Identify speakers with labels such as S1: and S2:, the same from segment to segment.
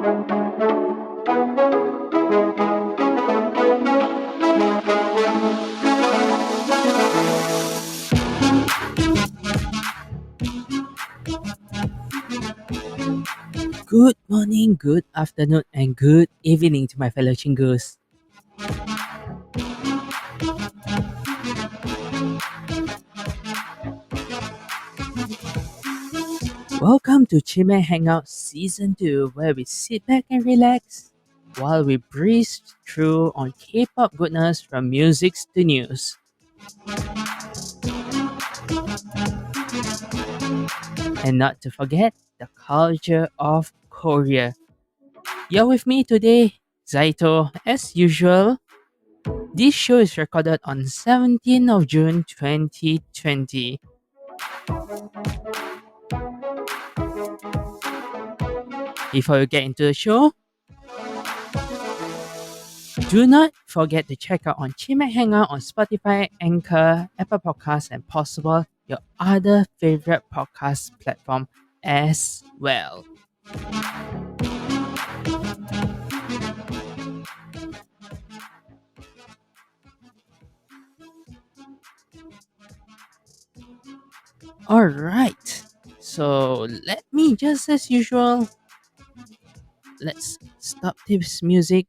S1: Good morning, good afternoon, and good evening to my fellow chingus. Welcome to Chimaek Hangout Season 2, where we sit back and relax while we breeze through on K-pop goodness from music to news. And not to forget, the culture of Korea. You're with me today, Zaito, as usual. This show is recorded on 17th of June 2020. Before we get into the show, do not forget to check out on Chimaek Hangout on Spotify, Anchor, Apple Podcasts, and possible your other favorite podcast platform as well. Alright, so let me just as usual, let's stop this music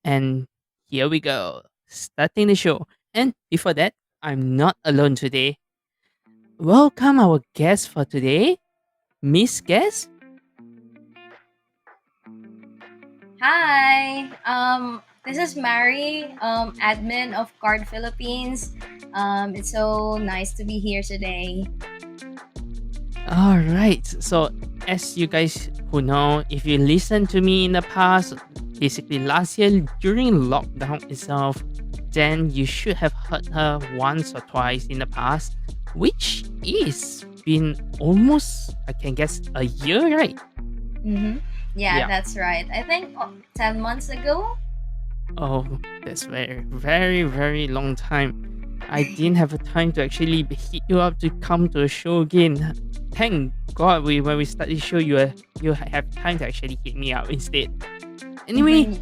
S1: and here we go, starting the show. And before that, I'm not alone today. Welcome our guest for today, Miss Guest.
S2: Hi, this is Mary, admin of Card Philippines. It's so nice to be here today.
S1: Alright, so as you guys who know, if you listened to me in the past, basically last year during lockdown itself, then you should have heard her once or twice in the past, which is been almost, I can guess, a year, right?
S2: Mm-hmm. Yeah,
S1: Yeah.
S2: that's right. I think 10 months ago.
S1: Oh, that's very, very long time. I didn't have a time to actually hit you up to come to the show again. Thank God when we start this show, you have time to actually hit me up instead. Anyway,
S2: Mhm.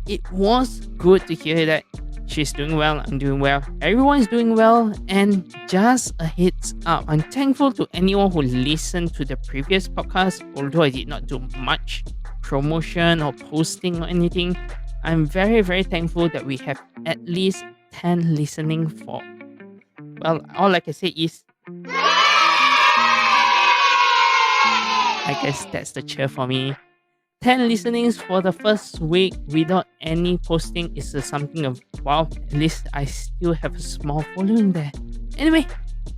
S1: it was good to hear that she's doing well, I'm doing well, everyone's doing well, and just a heads up, I'm thankful to anyone who listened to the previous podcast, although I did not do much promotion or posting or anything. I'm very, very thankful that we have at least 10 listening for. Well, all I can say is I guess that's the cheer for me. 10 listenings for the first week without any posting is something of wow, at least I still have a small following there. Anyway,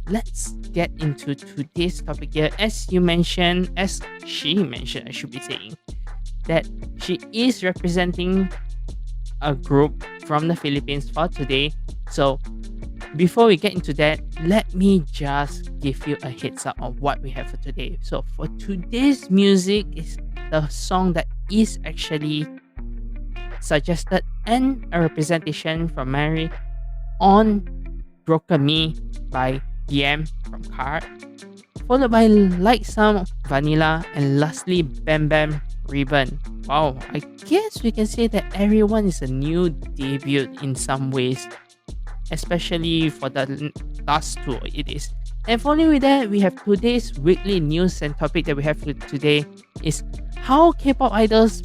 S1: let's get into today's topic here. As she mentioned, I should be saying, that she is representing a group from the Philippines for today. So before we get into that, let me just give you a heads up on what we have for today. So for today's music is the song that is actually suggested and a representation from Mary on Broken Me by BamBam from Card, followed by LIGHTSUM, Vanilla, and lastly BamBam, Ribbon. Wow, I guess we can say that everyone is a new debut in some ways, especially for the last two it is. And following with that, we have today's weekly news and topic that we have for today is how K-pop idols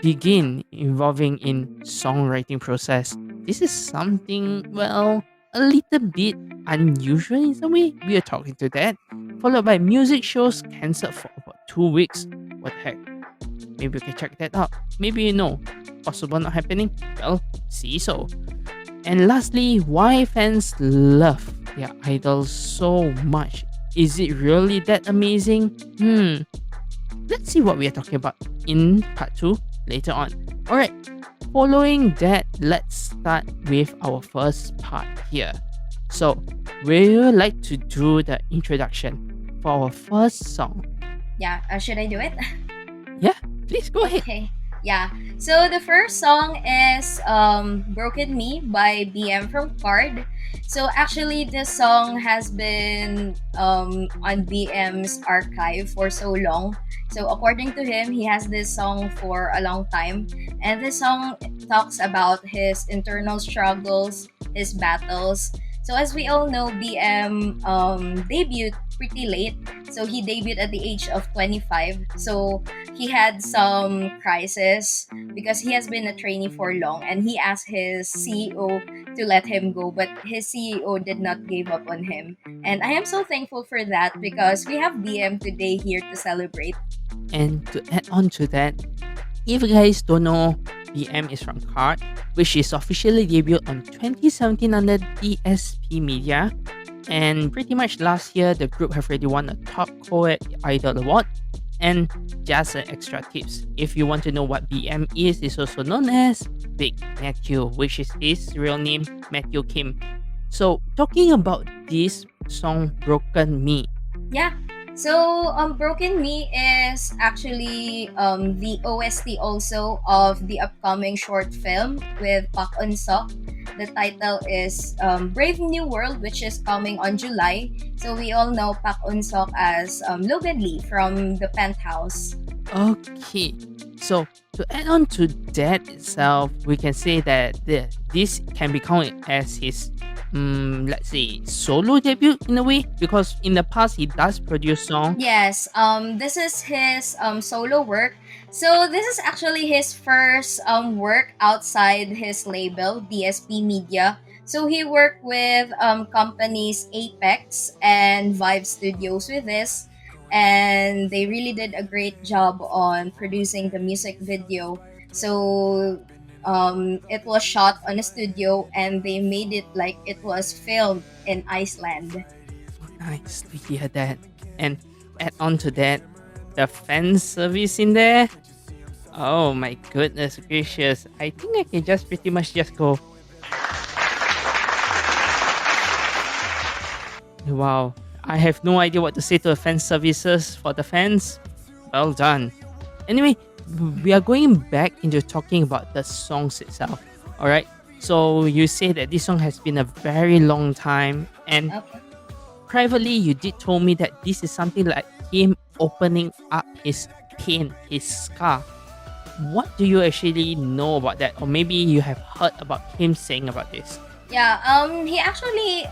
S1: begin involving in songwriting process. This is something, well, a little bit unusual in some way. We are talking to that. Followed by music shows cancelled for about 2 weeks. What the heck? Maybe we can check that out. Maybe you know. Possible not happening? Well, see so. And lastly, why fans love their idols so much. Is it really that amazing? Let's see what we are talking about in part 2 later on. Alright, following that, let's start with our first part here. So, we would like to do the introduction for our first song.
S2: Yeah, should I do it?
S1: Yeah, please go ahead.
S2: Okay. Yeah. So the first song is Broken Me by BM from Card. So actually, this song has been on BM's archive for so long. So according to him, he has this song for a long time, and this song talks about his internal struggles, his battles. So as we all know, BM debuted pretty late. So he debuted at the age of 25. So he had some crisis because he has been a trainee for long, and he asked his CEO to let him go, but his CEO did not give up on him. And I am so thankful for that because we have BM today here to celebrate.
S1: And to add on to that, if you guys don't know, BM is from Card, which is officially debuted on 2017 under DSP Media. And pretty much last year, the group have already won a top co-ed idol award. And just an extra tips, if you want to know what BM is, it's also known as Big Matthew, which is his real name, Matthew Kim. So talking about this song, Broken Me.
S2: Yeah. So Broken Me is actually the OST also of the upcoming short film with Pak Eun Sok. The title is Brave New World, which is coming on July. So we all know Pak Eun Sok as Logan Lee from the Penthouse.
S1: Okay, so to add on to that itself, we can say that this can be counted as his, let's say, solo debut in a way, because in the past he does produce songs.
S2: Yes, this is his solo work. So this is actually his first work outside his label, DSP Media. So he worked with companies Apex and Vibe Studios with this, and they really did a great job on producing the music video. So it was shot on a studio, and they made it like it was filmed in Iceland.
S1: Nice to hear that. And add on to that, the fan service in there. Oh my goodness gracious. I think I can just pretty much just go, wow. I have no idea what to say to the fan services for the fans. Well done. Anyway, we are going back into talking about the songs itself. Alright. So you say that this song has been a very long time, and
S2: Okay.
S1: privately you did told me that this is something like him opening up his pain, his scar. What do you actually know about that? Or maybe you have heard about him saying about this.
S2: Yeah, he actually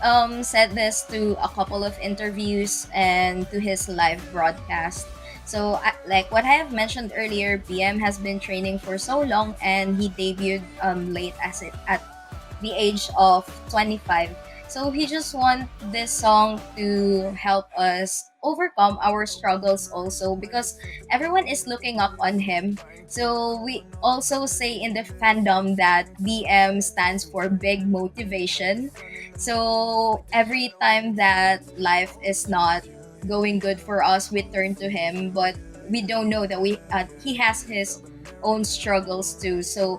S2: said this to a couple of interviews and to his live broadcast. So, like what I have mentioned earlier, BM has been training for so long, and he debuted late as it at the age of 25. So he just want this song to help us overcome our struggles also, because everyone is looking up on him. So we also say in the fandom that BM stands for big motivation. So every time that life is not going good for us, we turn to him, but we don't know that he has his own struggles too. So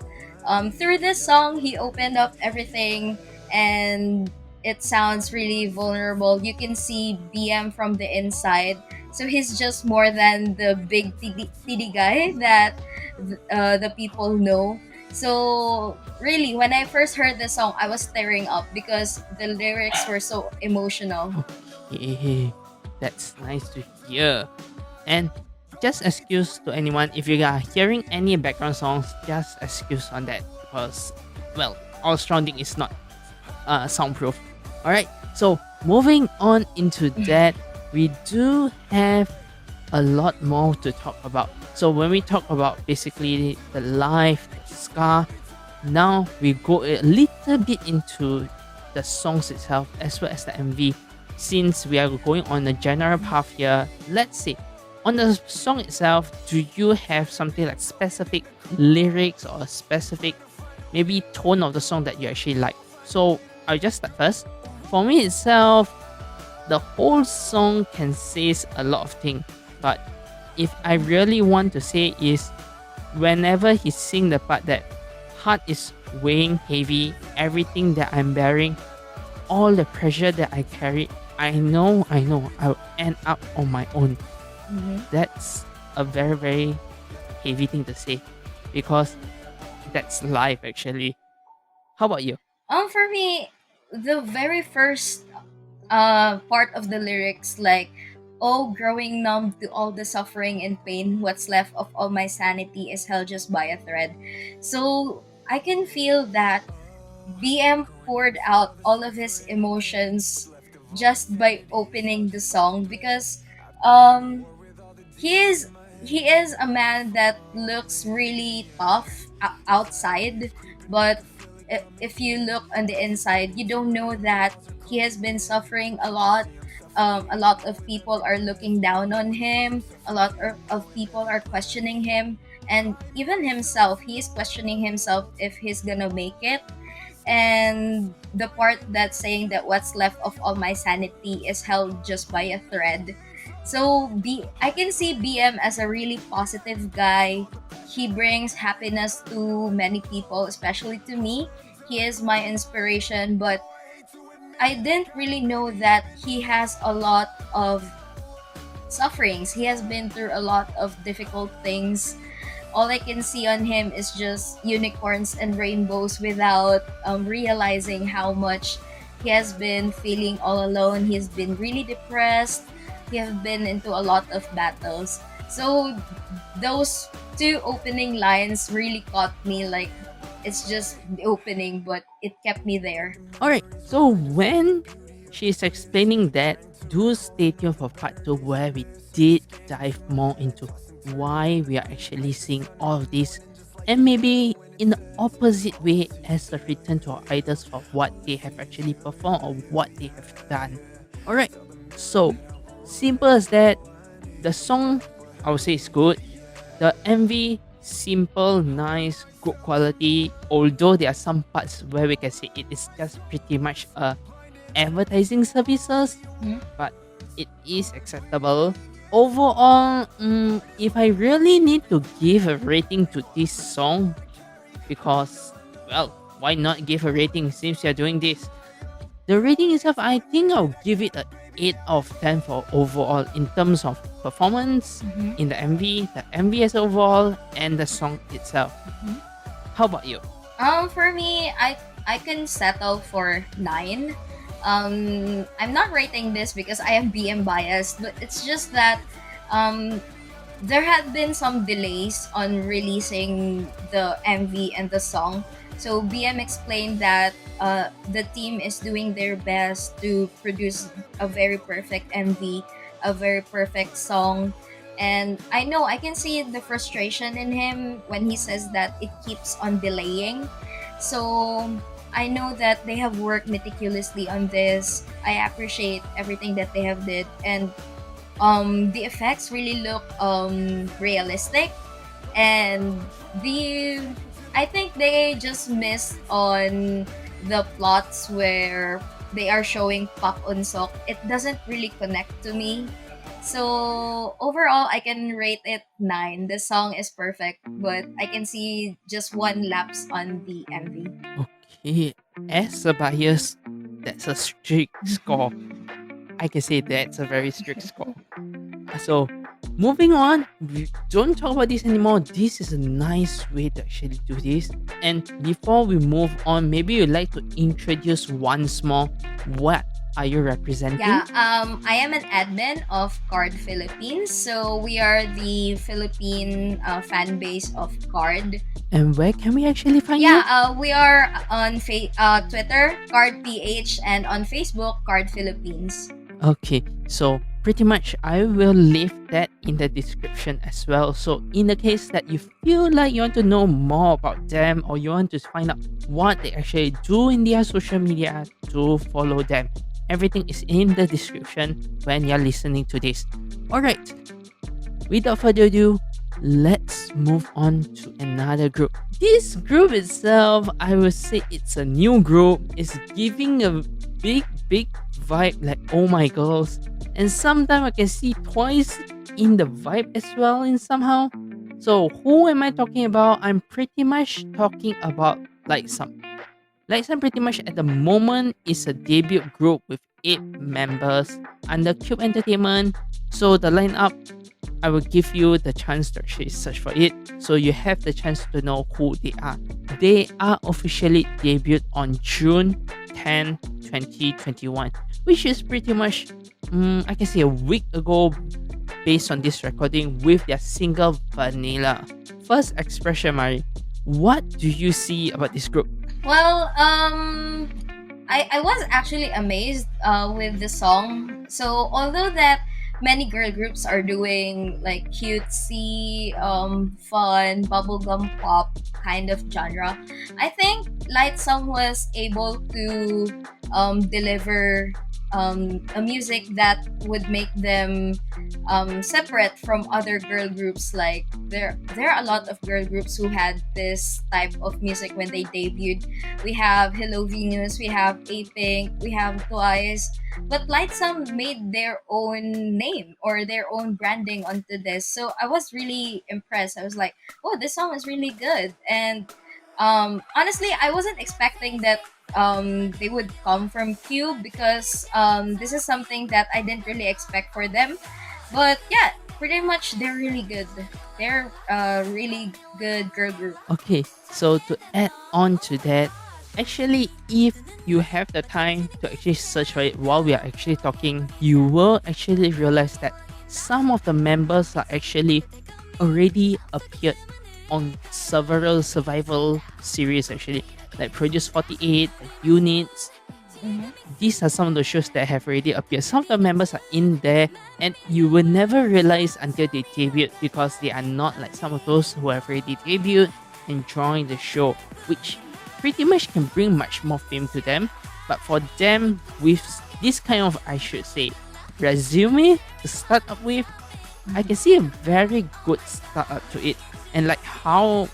S2: through this song, he opened up everything, and it sounds really vulnerable. You can see BM from the inside. So he's just more than the big TD guy that the people know. So really, when I first heard the song, I was tearing up because the lyrics were so emotional.
S1: Okay, that's nice to hear. And just excuse to anyone if you are hearing any background songs, just excuse on that because, well, our surrounding is not soundproof. Alright, so moving on into that, we do have a lot more to talk about. So when we talk about basically the life, the scar, now we go a little bit into the songs itself as well as the MV. Since we are going on a general path here, let's say on the song itself, do you have something like specific lyrics or a specific maybe tone of the song that you actually like? So I'll just start first. For me itself, the whole song can say a lot of things, but if I really want to say is whenever he sing the part that heart is weighing heavy, everything that I'm bearing, all the pressure that I carry, I know I'll end up on my own. That's a very, very heavy thing to say because that's life actually. How about you?
S2: For me, the very first part of the lyrics, like, oh, growing numb to all the suffering and pain, what's left of all my sanity is held just by a thread. So I can feel that BM poured out all of his emotions just by opening the song, because um he is he is a man that looks really tough outside, but if you look on the inside, you don't know that he has been suffering a lot. A lot of people are looking down on him. A lot of people are questioning him, and even himself, he is questioning himself if he's gonna make it. And the part that's saying that what's left of all my sanity is held just by a thread. So I can see BM as a really positive guy. He brings happiness to many people, especially to me. He is my inspiration, but I didn't really know that he has a lot of sufferings. He has been through a lot of difficult things. All I can see on him is just unicorns and rainbows, without realizing how much he has been feeling all alone. He's been really depressed. He has been into a lot of battles. So those two opening lines really caught me. Like, it's just the opening, but it kept me there.
S1: Alright, so when she's explaining that, do stay tuned for part 2 where we did dive more into why we are actually seeing all of this, and maybe in the opposite way as a return to our idols for what they have actually performed or what they have done. Alright, so simple as that. The song, I would say, is good. The MV, simple, nice, good quality. Although there are some parts where we can say it is just pretty much advertising services,
S2: Mhm.
S1: but it is acceptable. Overall, if I really need to give a rating to this song, because, well, why not give a rating since you're doing this? The rating itself, I think I'll give it a 8 out of 10 for overall in terms of performance
S2: Mhm.
S1: in the MV as overall, and the song itself.
S2: Mhm.
S1: How about you?
S2: For me, I can settle for 9. I'm not rating this because I am BM biased, but it's just that um there had been some delays on releasing the MV and the song. So BM explained that the team is doing their best to produce a very perfect MV, a very perfect song. And I know I can see the frustration in him when he says that it keeps on delaying. So I know that they have worked meticulously on this. I appreciate everything that they have did, and the effects really look realistic, and the I think they just missed on the plots where they are showing Pak Unsok. It doesn't really connect to me. So overall, I can rate it 9. The song is perfect, but I can see just one lapse on the MV.
S1: Okay, as a bias, that's a strict score. I can say that's a very strict score. So, moving on, we don't talk about this anymore. This is a nice way to actually do this. And before we move on, maybe you'd like to introduce once more what are you representing?
S2: Yeah, I am an admin of Card Philippines. So we are the Philippine fan base of Card.
S1: And where can we actually find
S2: Yeah,
S1: you?
S2: we are on Twitter, Card PH, and on Facebook, Card Philippines.
S1: Okay, so pretty much I will leave that in the description as well. So in the case that you feel like you want to know more about them, or you want to find out what they actually do in their social media, to follow them. Everything is in the description when you're listening to this. Alright, without further ado, let's move on to another group. This group itself, I would say it's a new group. It's giving a big vibe like Oh My Girls. And sometimes I can see Twice in the vibe as well in somehow. So who am I talking about? I'm pretty much talking about LIGHTSUM. LIGHTSUM pretty much at the moment is a debut group with 8 members under Cube Entertainment. So the lineup, I will give you the chance to actually search for it, so you have the chance to know who they are. They are officially debuted on June 10, 2021, which is pretty much, I can say, a week ago based on this recording with their single Vanilla. First expression, Mari, what do you see about this group?
S2: Well, I was actually amazed with the song. So although that many girl groups are doing like cutesy, fun, bubblegum pop kind of genre, I think Lightsum was able to deliver a music that would make them separate from other girl groups. Like there are a lot of girl groups who had this type of music when they debuted. We have Hello Venus, we have A-Pink, we have Twice, but Lightsum made their own name or their own branding onto this. So I was really impressed. I was like, oh, this song is really good. And honestly, I wasn't expecting that they would come from Cube because this is something that I didn't really expect for them. But yeah, pretty much they're really good. They're a really good girl group.
S1: Okay, so to add on to that, actually, if you have the time to actually search for it while we are actually talking, you will actually realize that some of the members are actually already appeared on several survival series actually, like Produce 48, Units.
S2: Mm-hmm.
S1: These are some of the shows that have already appeared. Some of the members are in there, and you will never realize until they debut because they are not like some of those who have already debuted and joined the show, which pretty much can bring much more fame to them. But for them, with this kind of, I should say, resume to start up with, I can see a very good start up to it. And like how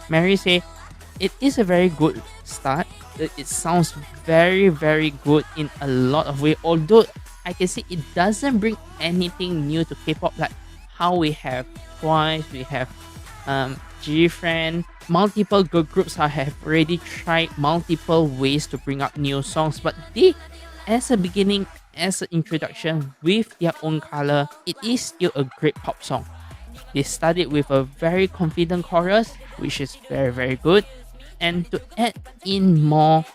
S1: Mary say, it is a very good start. It sounds very, very good in a lot of ways. Although I can say it doesn't bring anything new to K-pop, like how we have Twice, we have G-Friend, multiple girl groups have already tried multiple ways to bring up new songs, but they, as a beginning, as an introduction with their own color, it is still a great pop song. They started with a very confident chorus, which is very, very good. And to add in more,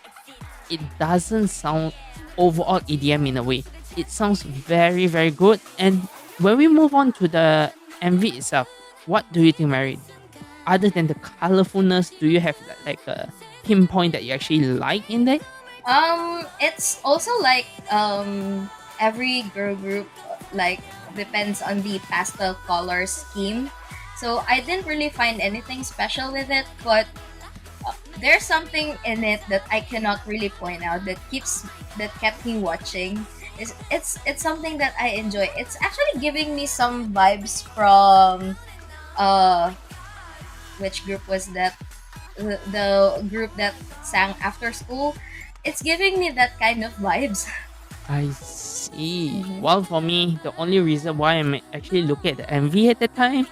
S1: it doesn't sound overall EDM in a way. It sounds very, very good. And when we move on to the MV itself, what do you think, Mary? Other than the colorfulness, do you have like a pinpoint that you actually like in there?
S2: It's also like every girl group like depends on the pastel color scheme. So I didn't really find anything special with it, but there's something in it that I cannot really point out that kept me watching. It's something that I enjoy. It's actually giving me some vibes from uh which group was that? The group that sang after school. It's giving me that kind of vibes.
S1: I see.
S2: Mhm.
S1: Well, for me, the only reason why I'm actually looking at the MV at the time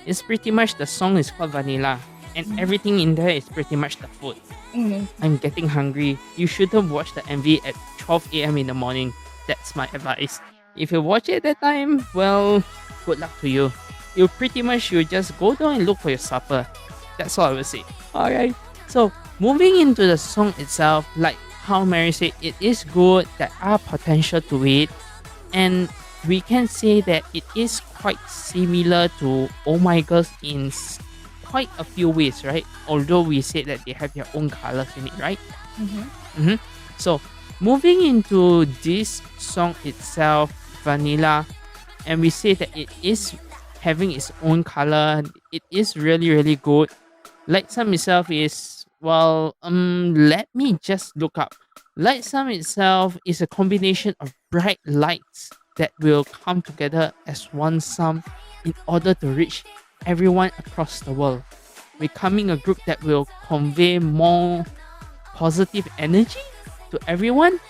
S1: is pretty much the song is called Vanilla, and everything in there is pretty much the food.
S2: Mhm.
S1: I'm getting hungry. You shouldn't watch the MV at 12 a.m. in the morning. That's my advice. If you watch it at that time, well, good luck to you. You pretty much you just go down and look for your supper. That's all I will say. Alright. So moving into the song itself, like how Mary said, it is good. There are potential to it, and we can say that it is quite similar to Oh My Girls in quite a few ways, right? Although we said that they have their own colors in it, right?
S2: Mhm.
S1: So moving into this song itself, Vanilla, and we say that it is having its own color. It is really, really good. Lightsum itself is, well, let me just look up. Lightsum itself is a combination of bright lights that will come together as one sum in order to reach everyone across the world, becoming a group that will convey more positive energy to everyone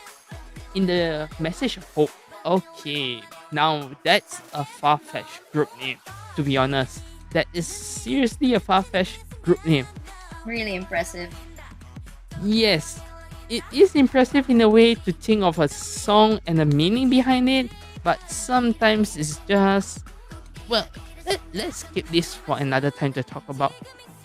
S1: in the message of hope. Okay, now that's a far-fetched group name, to be honest. That is seriously a far-fetched group name.
S2: Really impressive.
S1: Yes, it is impressive in a way to think of a song and a meaning behind it, but sometimes it's just, well, let's keep this for another time to talk about,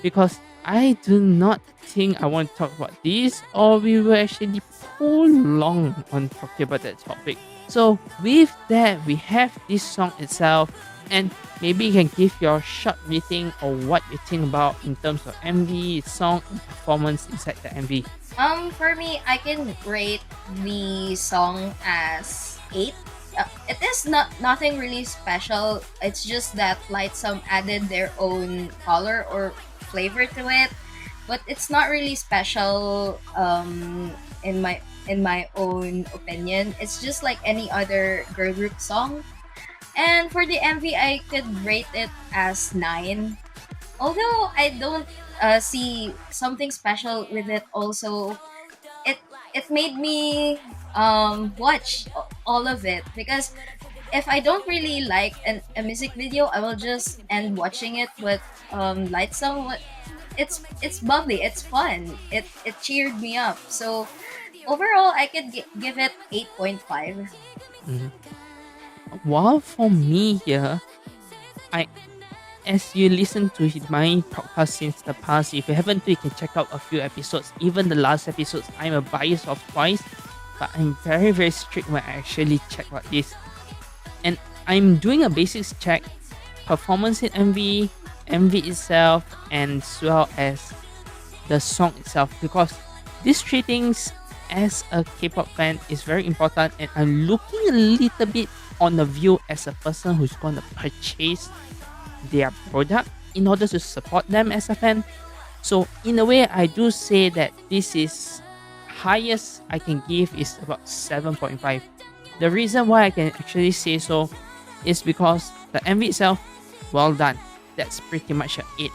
S1: because I do not think I want to talk about this, or we will actually pull long on talking about that topic. So with that, we have this song itself, and maybe you can give your short rating or what you think about in terms of MV, song, and performance inside the MV.
S2: For me, I can rate the song as 8. It is nothing really special. It's just that Lightsum added their own color or flavor to it, but it's not really special. In my own opinion, it's just like any other girl group song. And for the MV, I could rate it as 9. Although I don't see something special with it. Also, it it made me watch all of it, because if I don't really like a music video, I will just end watching it. But Light Song, it's bubbly, it's fun, it cheered me up. So overall, I could give it 8.5.
S1: Mhm. While for me here, I as you listen to my podcast since the past, if you haven't, you can check out a few episodes. Even the last episodes, I'm a bias of twice, but I'm very very strict when I actually check out this. And I'm doing a basics check, performance in MV itself, and as well as the song itself, because these three things as a K-pop fan is very important, and I'm looking a little bit on the view as a person who's going to purchase their product in order to support them as a fan. So in a way, I do say that this is highest I can give is about 7.5. The reason why I can actually say so is because the MV itself, well done. That's pretty much an 8.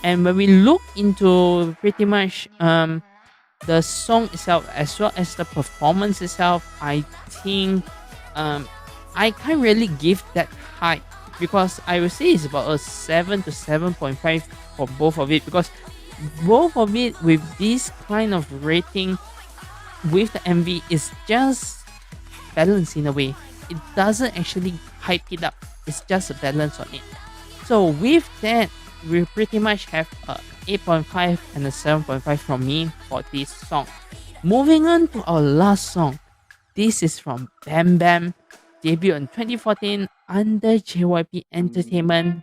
S1: And when we look into pretty much the song itself as well as the performance itself, I think I can't really give that high, because I would say it's about a 7 to 7.5 for both of it, because both of it with this kind of rating with the MV is just balanced in a way. It doesn't actually hype it up, it's just a balance on it. So with that, we pretty much have a 8.5 and a 7.5 from me for this song. Moving on to our last song. This is from BamBam, debuted in 2014 under JYP Entertainment,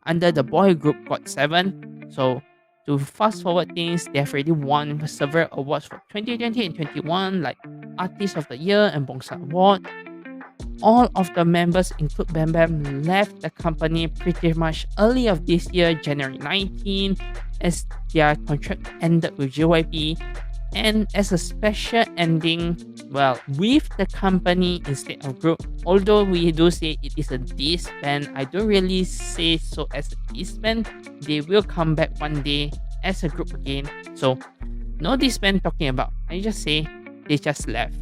S1: under the boy group GOT7. So to fast forward things, they have already won several awards for 2020 and 21, like Artist of the Year and Bongsa Award. All of the members, include BamBam, left the company pretty much early of this year, January 19, as their contract ended with JYP. And as a special ending, well, with the company instead of group, although we do say it is a disband, I don't really say so as a disband. They will come back one day as a group again. So, no disband talking about. I just say they just left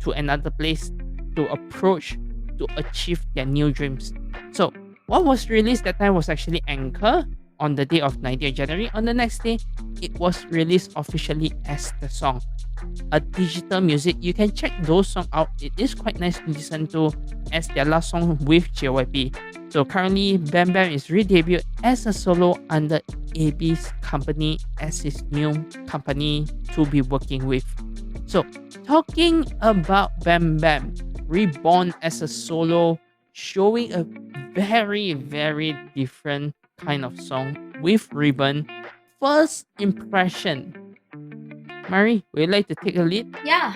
S1: to another place to approach to achieve their new dreams. So, what was released that time was actually Anchor on the day of 19th January. On the next day, it was released officially as the song. A digital music, you can check those songs out. It is quite nice to listen to as their last song with JYP. So currently, BamBam is re-debuted as a solo under AB's company as his new company to be working with. So, talking about BamBam, reborn as a solo, showing a very, very different kind of song with Ribbon. First impression. Mari, would you like to take a lead?
S2: Yeah.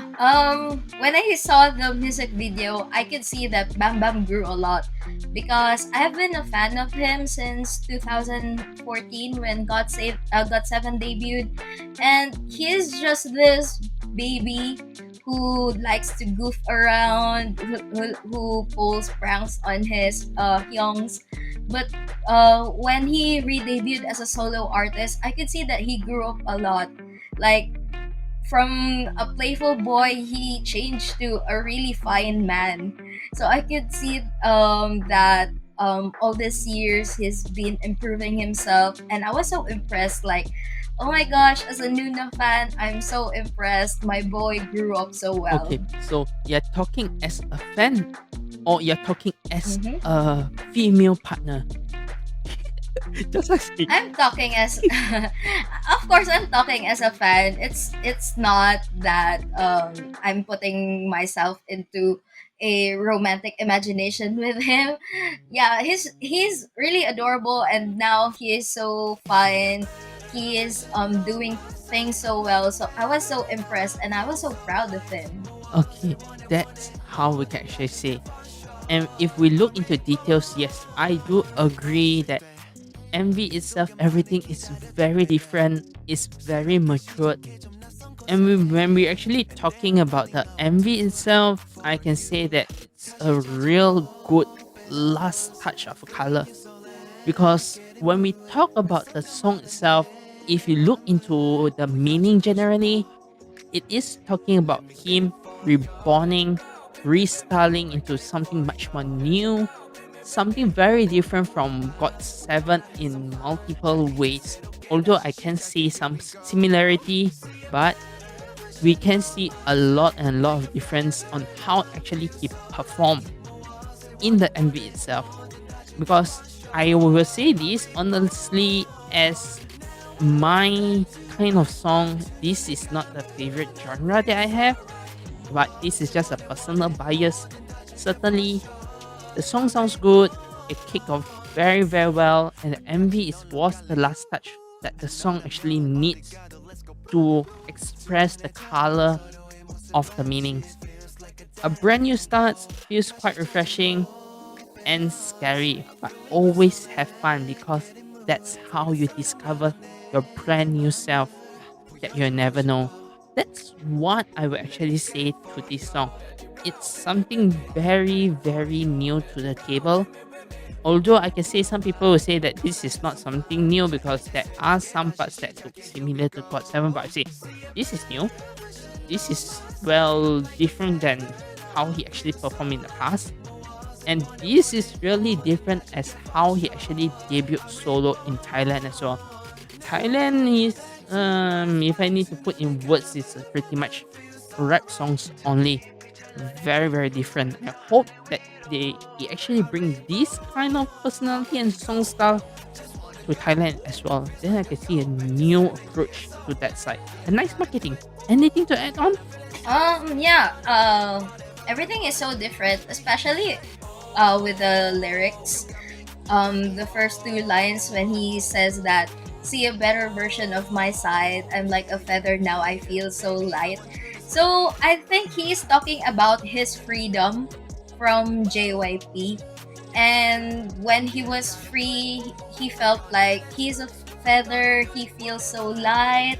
S2: When I saw the music video, I could see that Bam Bam grew a lot, because I have been a fan of him since 2014 when GOT7 debuted, and he is just this baby who likes to goof around, who pulls pranks on his hyungs. But when he re-debuted as a solo artist, I could see that he grew up a lot. Like, from a playful boy, he changed to a really fine man. So I could see that all these years he's been improving himself, and I was so impressed. Like, oh my gosh, as a Nuna fan, I'm so impressed. My boy grew up so well.
S1: Okay, so you're talking as a fan or you're talking as
S2: Mm-hmm.
S1: a female partner? Just asking.
S2: I'm talking as, of course, I'm talking as a fan. It's not that I'm putting myself into a romantic imagination with him. Yeah, he's really adorable, and now he is so fine. He is doing things so well. So I was so impressed, and I was so proud of him.
S1: Okay, that's how we can actually say. And if we look into details, yes, I do agree that MV itself, everything is very different, it's very matured. And when we're actually talking about the MV itself, I can say that it's a real good last touch of color. Because when we talk about the song itself, if you look into the meaning generally, it is talking about him reborning, restyling into something much more new, something very different from God 7 in multiple ways. Although I can see some similarity, but we can see a lot and a lot of difference on how actually he performed in the MV itself. Because I will say this honestly, as my kind of song, this is not the favorite genre that I have, but this is just a personal bias. Certainly, the song sounds good, it kicked off very, very well, and the MV was the last touch that the song actually needs to express the color of the meanings. A brand new start feels quite refreshing and scary, but always have fun because that's how you discover your brand new self that you'll never know. That's what I would actually say to this song. It's something very, very new to the table. Although I can say some people will say that this is not something new because there are some parts that look similar to God 7, but I say this is new. This is well different than how he actually performed in the past. And this is really different as how he actually debuted solo in Thailand as well. Thailand is, if I need to put in words, it's pretty much rap songs only. Very, very different. I hope that they actually bring this kind of personality and song style to Thailand as well. Then I can see a new approach to that side. A nice marketing. Anything to add on?
S2: Yeah. Everything is so different, especially with the lyrics. The first two lines when he says that, "See a better version of my side. I'm like a feather now. I feel so light." So I think he is talking about his freedom from JYP, and when he was free, he felt like he's a feather. He feels so light.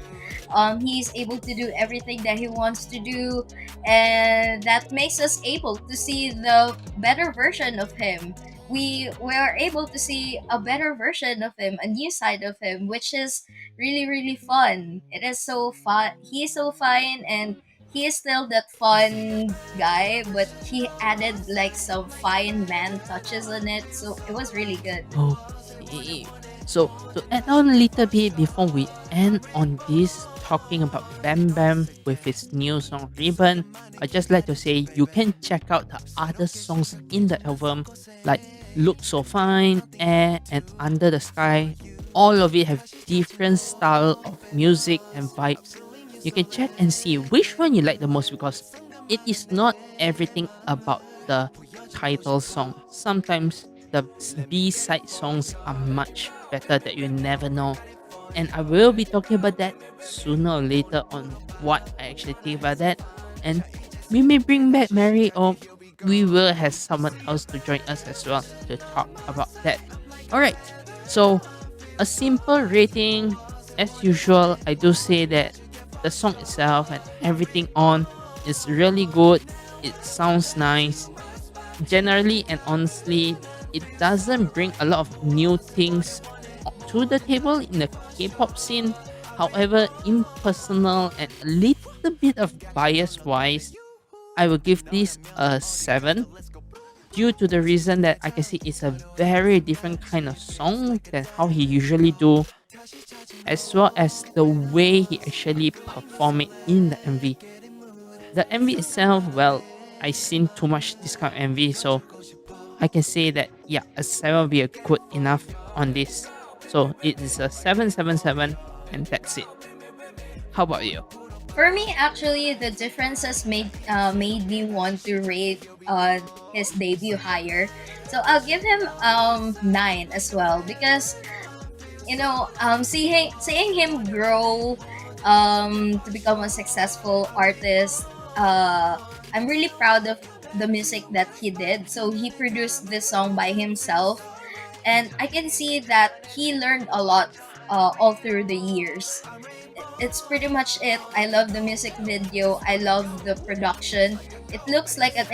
S2: He's able to do everything that he wants to do, and that makes us able to see the better version of him. We are able to see a better version of him, a new side of him, which is really really fun. It is so fun. He is so fine, and he is still that fun guy, but he added like some fine man touches on it, so it was really good.
S1: Okay. So to add on a little bit before we end on this talking about Bam Bam with his new song Ribbon, I just like to say you can check out the other songs in the album like Look So Fine, Air and Under the Sky. All of it have different style of music and vibes. You can check and see which one you like the most because it is not everything about the title song. Sometimes the B-side songs are much better that you never know. And I will be talking about that sooner or later on what I actually think about that. And we may bring back Mary or we will have someone else to join us as well to talk about that. Alright, so a simple rating. As usual, I do say that the song itself and everything on is really good. It sounds nice. Generally and honestly, it doesn't bring a lot of new things to the table in the K-pop scene. However, in personal and a little bit of bias wise, I will give this a 7 due to the reason that I can see it's a very different kind of song than how he usually do, as well as the way he actually perform it in the MV. The MV itself, well, I seen too much this kind of MV, so I can say that yeah, a 7 will be a good enough on this. So it is a 777, and that's it. How about you?
S2: For me, actually, the differences made me want to rate his debut higher. So I'll give him 9 as well, because seeing him grow to become a successful artist. I'm really proud of the music that he did. So he produced this song by himself, and I can see that he learned a lot all through the years. It's pretty much it. I love the music video. I love the production. It looks like an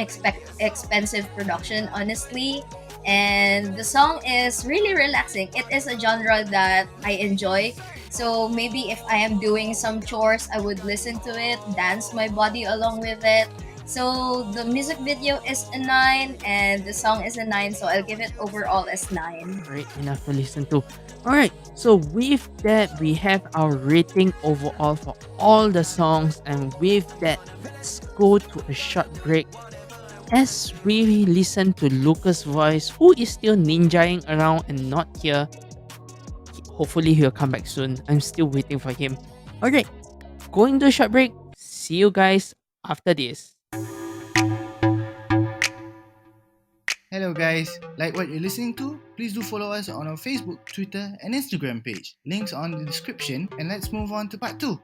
S2: expensive production, honestly. And the song is really relaxing. It is a genre that I enjoy. So maybe if I am doing some chores, I would listen to it, dance my body along with it. So the music video is a 9 and the song is a 9. So I'll give it overall as 9.
S1: Alright, enough to listen to. Alright, so with that, we have our rating overall for all the songs, and with that, let's go to a short break as we listen to Lucas' voice, who is still ninjaing around and not here. Hopefully, he'll come back soon. I'm still waiting for him. Alright, going to a short break. See you guys after this.
S3: Hello guys, like what you're listening to? Please do follow us on our Facebook, Twitter and Instagram page. Links on the description, and let's move on to part 2.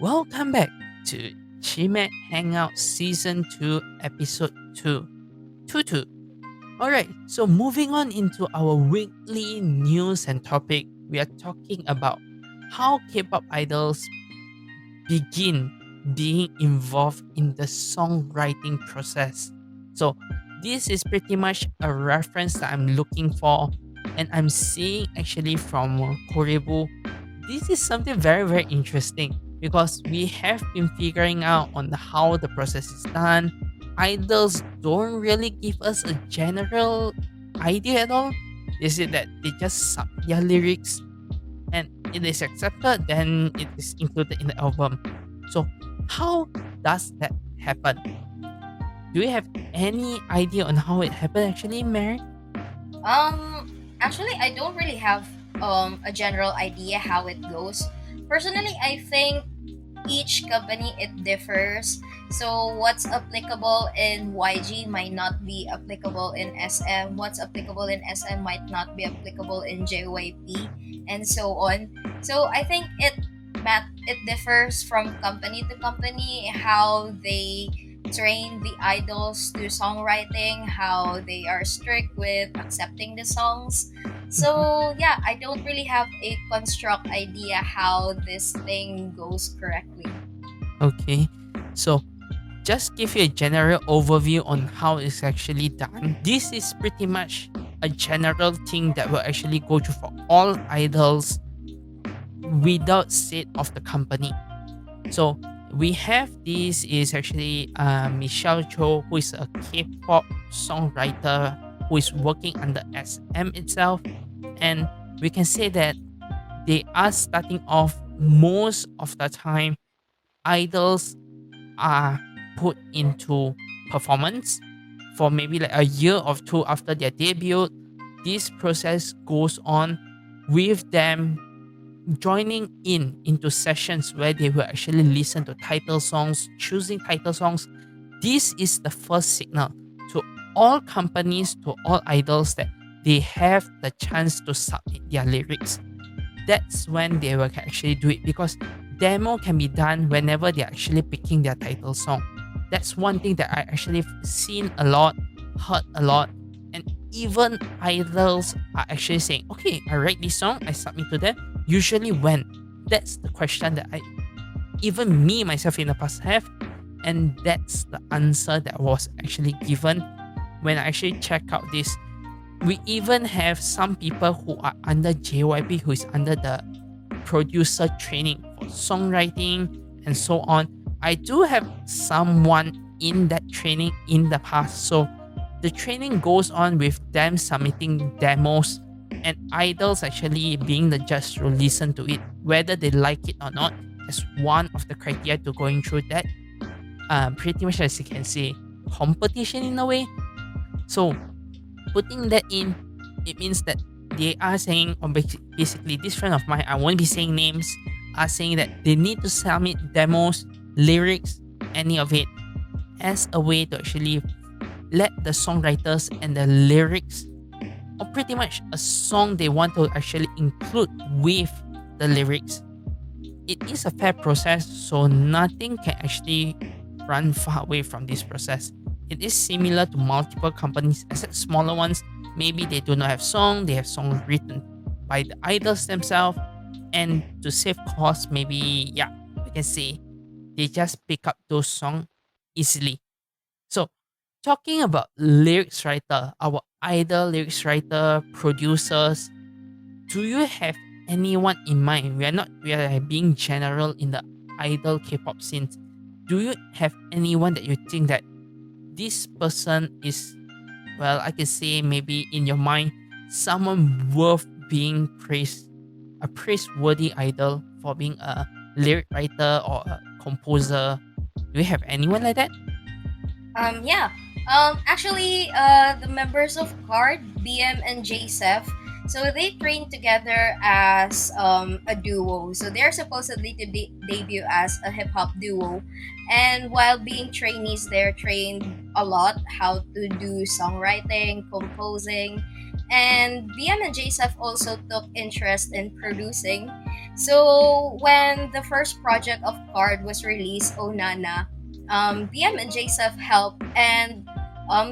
S1: Welcome back to Chimaek Hangout Season 2, Episode 2. Tutu. Alright, so moving on into our weekly news and topic, we are talking about how K-pop idols begin being involved in the songwriting process. So this is pretty much a reference that I'm looking for, and I'm seeing actually from Korebu. This is something very, very interesting because we have been figuring out on how the process is done. Idols don't really give us a general idea at all. They say that they just sub their lyrics and it is accepted, then it is included in the album. So how does that happen? Do you have any idea on how it happened actually, Mary?
S2: Actually, I don't really have a general idea how it goes. Personally, I think each company it differs. So what's applicable in YG might not be applicable in SM. What's applicable in SM might not be applicable in JYP, and so on. So I think it differs from company to company how they train the idols to songwriting, how they are strict with accepting the songs. So yeah, I don't really have a construct idea how this thing goes correctly.
S1: Okay, so just give you a general overview on how it's actually done. This is pretty much a general thing that will actually go through for all idols without say of the company. So we have this is actually Michelle Cho, who is a K-pop songwriter who is working under SM itself, and we can say that they are starting off most of the time. Idols are put into performance for maybe like a year or two after their debut. This process goes on with them joining into sessions where they will actually listen to title songs, choosing title songs. This is the first signal to all companies, to all idols, that they have the chance to submit their lyrics. That's when they will actually do it, because demo can be done whenever they're actually picking their title song. That's one thing that I actually seen a lot, heard a lot, and even idols are actually saying, okay, I write this song, I submit to them. Usually when? That's the question that even me myself in the past have, and that's the answer that was actually given when I actually check out this. We even have some people who are under JYP, who is under the producer training for songwriting and so on. I do have someone in that training in the past, so the training goes on with them submitting demos and idols actually being the judge to listen to it, whether they like it or not, as one of the criteria to going through that. pretty much as you can say, competition in a way. So putting that in, it means that they are saying, or basically, this friend of mine, I won't be saying names, are saying that they need to submit demos, lyrics, any of it, as a way to actually let the songwriters and the lyrics, or pretty much a song they want to actually include with the lyrics. It is a fair process, so nothing can actually run far away from this process. It is similar to multiple companies, except smaller ones. Maybe they do not have song, they have songs written by the idols themselves, and to save cost, maybe yeah, we can say they just pick up those songs easily. So talking about lyrics writer, our idol lyrics writer, producers, do you have anyone in mind? We are being general in the idol K-pop scene. Do you have anyone that you think that this person is, well, I can say maybe in your mind, someone worth being praised, a praiseworthy idol for being a lyric writer or a composer? Do you have anyone like that?
S2: Yeah. Actually, the members of CARD, BM, and JSEF, so they trained together as a duo. So they're supposedly to debut as a hip hop duo. And while being trainees, they're trained a lot how to do songwriting, composing. And BM and JSEF also took interest in producing. So when the first project of CARD was released, Oh Nana, BM and JSF helped, and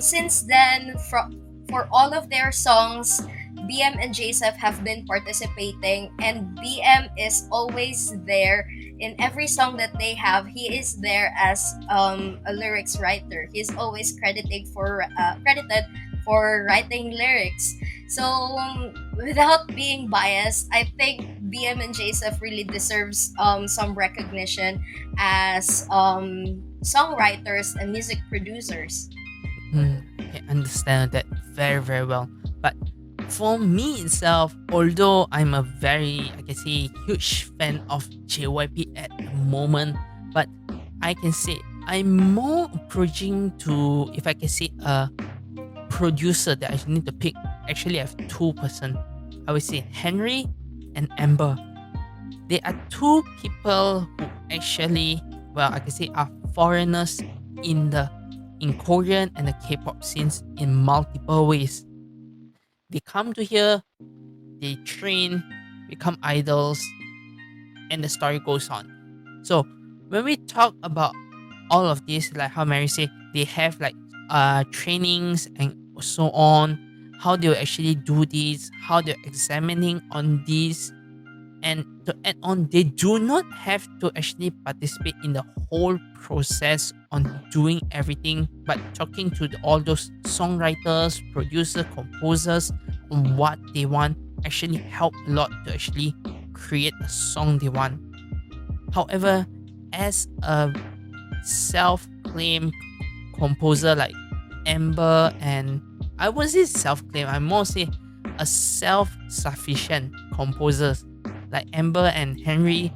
S2: since then, for all of their songs, BM and JSF have been participating, and BM is always there in every song that they have. He is there as a lyrics writer. He's always credited for writing lyrics. So, without being biased, I think BM and JSF really deserves some recognition as songwriters and music producers.
S1: I understand that very, very well. But for me itself, although I'm a very, I can say, huge fan of JYP at the moment, but I can say I'm more approaching to, if I can say, a producer that I need to pick. Actually, I have two-person. I would say Henry and Amber. They are two people who actually, well, I can say, are foreigners in the in Korean and the K-pop scenes in multiple ways. They come to here, they train, become idols, and the story goes on. So when we talk about all of this, like how Mary said, they have like trainings and so on, how they will actually do this, how they're examining on this. And to add on, they do not have to actually participate in the whole process on doing everything, but talking to all those songwriters, producers, composers on what they want actually help a lot to actually create the song they want. However, as a self-claimed composer like Amber, and I wouldn't say self-claimed, I more say a self-sufficient composers like Amber and Henry,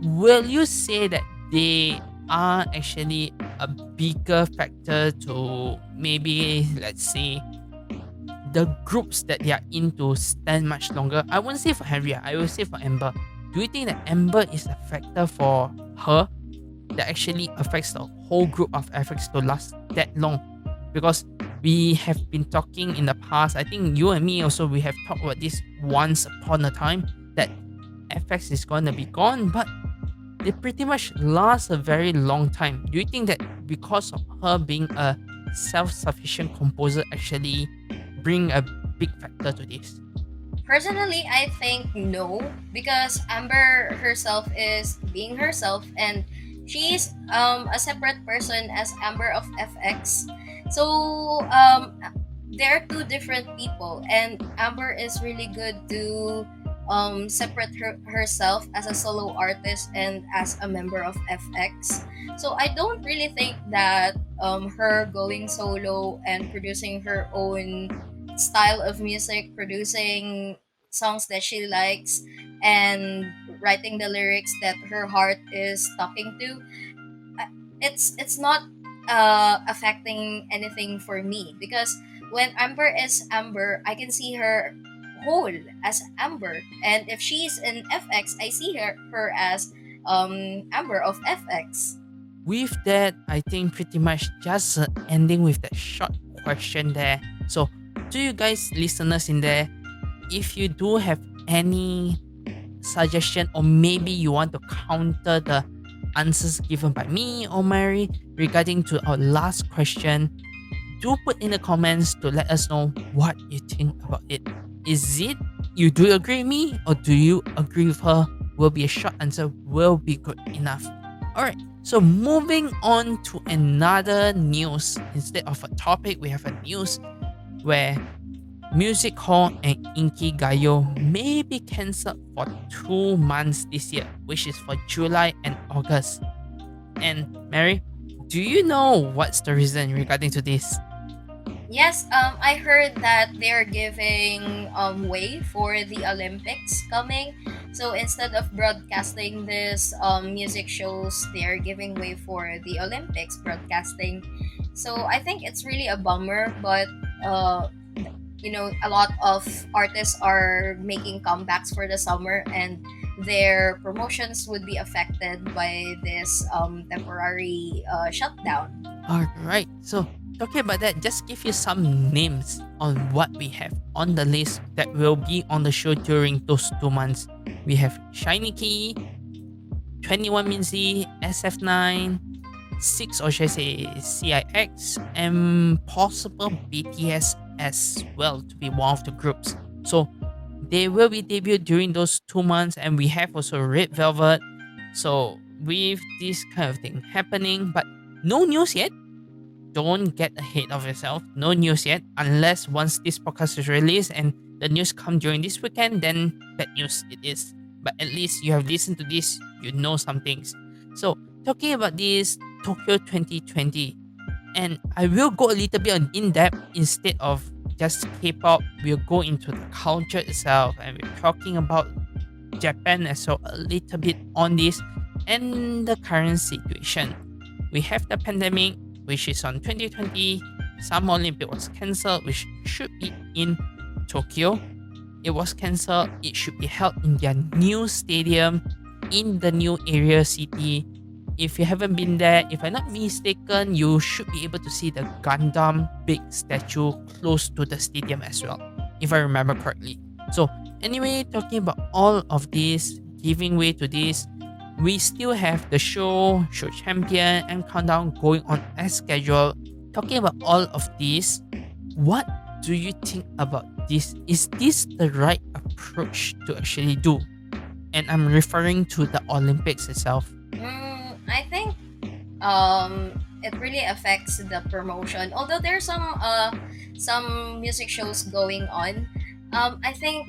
S1: will you say that they are actually a bigger factor to maybe, let's say, the groups that they are into stand much longer? I won't say for Henry, I will say for Amber. Do you think that Amber is a factor for her that actually affects the whole group of efforts to last that long? Because we have been talking in the past, I think you and me also, we have talked about this once upon a time, that FX is going to be gone, but they pretty much last a very long time. Do you think that because of her being a self-sufficient composer actually bring a big factor to this?
S2: Personally, I think no, because Amber herself is being herself, and she's a separate person as Amber of FX. So they're two different people, and Amber is really good to separate herself as a solo artist and as a member of FX. So I don't really think that her going solo and producing her own style of music, producing songs that she likes, and writing the lyrics that her heart is talking to, it's not affecting anything for me, because when Amber is Amber, I can see her whole as Amber, and if she's in FX, I see her as Amber of FX.
S1: With that, I think pretty much just ending with that short question there. So, to you guys, listeners in there, if you do have any suggestion, or maybe you want to counter the answers given by me or Mary regarding to our last question, do put in the comments to let us know what you think about it. Is it you do agree with me, or do you agree with her? Will be a short answer, will be good enough. Alright, so moving on to another news. Instead of a topic, we have a news where Music Hall and Inkigayo may be cancelled for 2 months this year, which is for July and August. And Mary, do you know what's the reason regarding to this?
S2: Yes, I heard that they're giving way for the Olympics coming. So instead of broadcasting this music shows, they're giving way for the Olympics broadcasting. So I think it's really a bummer, but a lot of artists are making comebacks for the summer, and their promotions would be affected by this temporary shutdown.
S1: Alright, so talking about that, just give you some names on what we have on the list that will be on the show during those 2 months. We have Shiny Key, 21 Minzy, SF9, 6 or should I say CIX, and possible BTS as well to be one of the groups. So they will be debuted during those 2 months, and we have also Red Velvet. So with this kind of thing happening, but no news yet. Don't get ahead of yourself. No news yet, unless once this podcast is released and the news come during this weekend, then bad news it is. But at least you have listened to this, you know some things. So talking about this Tokyo 2020, and I will go a little bit on in depth instead of just K-pop. We'll go into the culture itself, and we're talking about Japan as well a little bit on this and the current situation. We have the pandemic, which is on 2020. Summer Olympic was cancelled, which should be in Tokyo. It was cancelled. It should be held in their new stadium in the new area city. If you haven't been there, if I'm not mistaken, you should be able to see the Gundam big statue close to the stadium as well, if I remember correctly. So anyway, talking about all of this, giving way to this, we still have the show champion, and countdown going on as scheduled. Talking about all of this, what do you think about this? Is this the right approach to actually do? And I'm referring to the Olympics itself.
S2: I think it really affects the promotion. Although there's some music shows going on, I think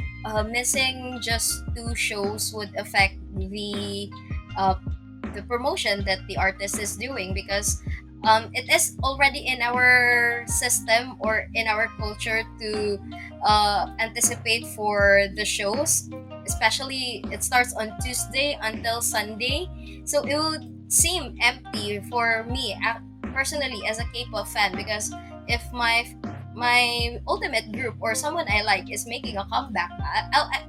S2: missing just 2 shows would affect uh, the promotion that the artist is doing, because it is already in our system or in our culture to anticipate for the shows, especially it starts on Tuesday until Sunday. So it would seem empty for me personally as a K-pop fan, because if my ultimate group or someone I like is making a comeback,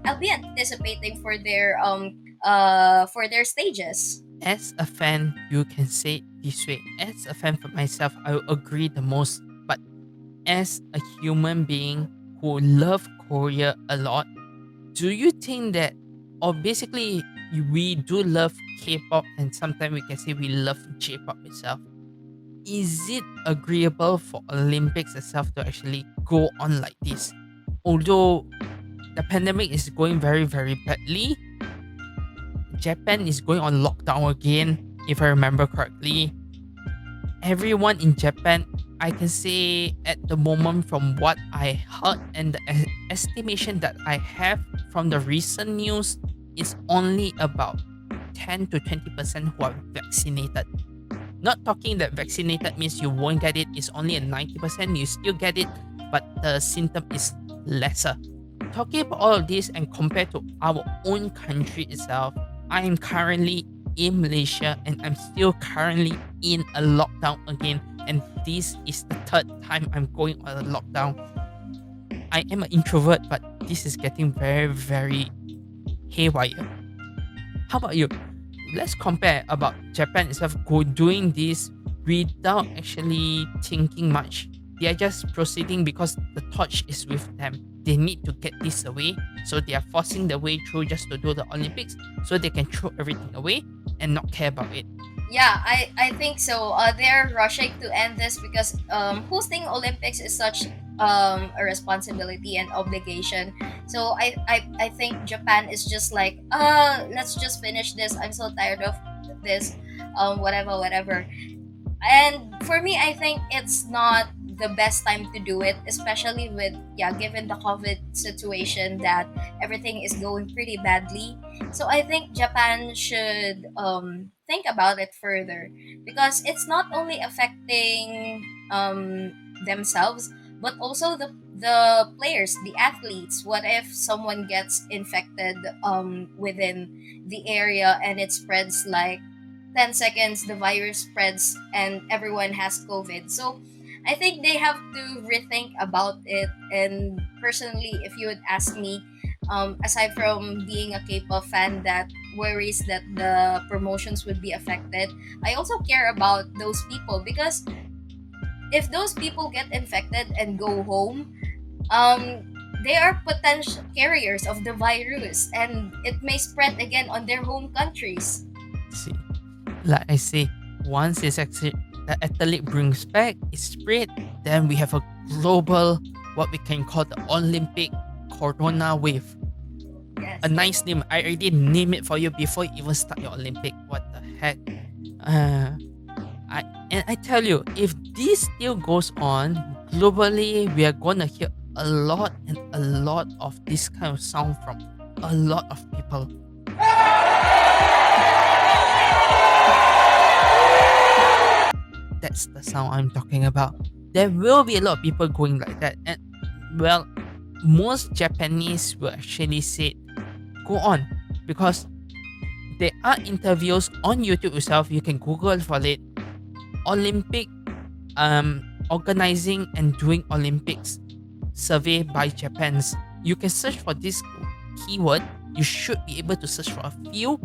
S2: I'll be anticipating for their stages.
S1: As a fan, you can say it this way. As a fan for myself, I will agree the most. But as a human being who love Korea a lot, do you think that, or basically, we do love K-pop, and sometimes we can say we love J-pop itself? Is it agreeable for Olympics itself to actually go on like this? Although the pandemic is going very, very badly, Japan is going on lockdown again, if I remember correctly. Everyone in Japan, I can say at the moment from what I heard and the estimation that I have from the recent news, is only about 10 to 20% who are vaccinated. Not talking that vaccinated means you won't get it, it's only a 90%, you still get it, but the symptom is lesser. Talking about all of this and compared to our own country itself, I am currently in Malaysia and I'm still currently in a lockdown again. And this is the third time I'm going on a lockdown. I am an introvert, but this is getting very, very haywire. How about you? Let's compare about Japan itself doing this without actually thinking much. They are just proceeding because the torch is with them. They need to get this away, so they are forcing the way through just to do the Olympics, so they can throw everything away and not care about it.
S2: Yeah, I think so. They're rushing to end this because hosting Olympics is such a responsibility and obligation. So I think Japan is just like, let's just finish this. I'm so tired of this, whatever. And for me, I think it's not the best time to do it, especially with, yeah, given the COVID situation that everything is going pretty badly. So I think Japan should think about it further, because it's not only affecting themselves, but also the players, the athletes. What if someone gets infected within the area and it spreads like 10 seconds, the virus spreads and everyone has COVID? So I think they have to rethink about it. And personally, if you would ask me, aside from being a K-pop fan that worries that the promotions would be affected, I also care about those people, because if those people get infected and go home, they are potential carriers of the virus and it may spread again on their home countries.
S1: See, like I say, once it's actually the athlete brings back, it's spread, then we have a global, what we can call the Olympic Corona wave.
S2: Yes.
S1: A nice name. I already name it for you before you even start your Olympic. What the heck? I tell you, if this still goes on globally, we are gonna hear a lot and a lot of this kind of sound from a lot of people. That's the sound I'm talking about. There will be a lot of people going like that, and well, most Japanese will actually say, go on, because there are interviews on YouTube itself. You can Google for it. Olympic organizing and doing Olympics survey by Japan's. You can search for this keyword. You should be able to search for a few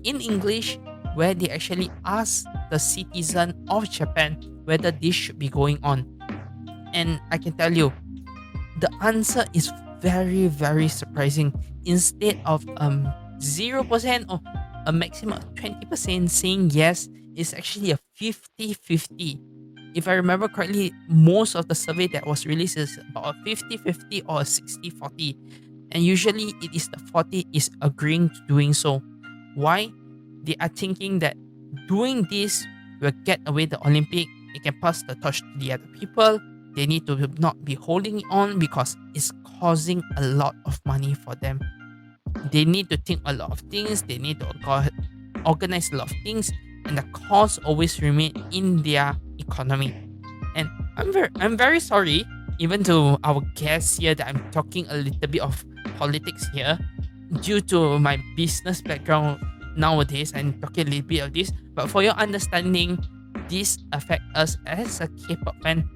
S1: in English where they actually ask the citizen of Japan whether this should be going on. And I can tell you, the answer is very, very surprising. Instead of 0% or a maximum of 20% saying yes, it's actually a 50-50. If I remember correctly, most of the survey that was released is about a 50-50 or a 60-40. And usually it is the 40 is agreeing to doing so. Why? They are thinking that doing this will get away the Olympic. It can pass the torch to the other people. They need to not be holding it on because it's causing a lot of money for them. They need to think a lot of things. They need to organize a lot of things, and the cost always remain in their economy. And I'm very sorry, even to our guests here, that I'm talking a little bit of politics here, due to my business background nowadays. I'm talking a little bit of this, but for your understanding, this affects us as a K-pop fan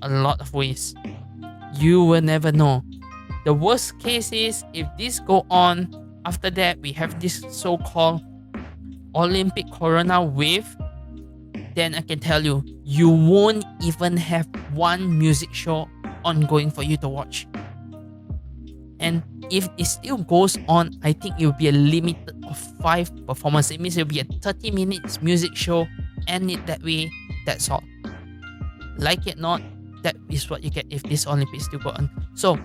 S1: a lot of ways. You will never know. The worst case is if this go on, after that we have this so-called Olympic Corona wave, then I can tell you, you won't even have one music show ongoing for you to watch. And if it still goes on, I think it will be a limit of 5 performances. It means it will be a 30 minutes music show, and it that way, that's all. Like it or not, that is what you get if this Olympics still go on. So,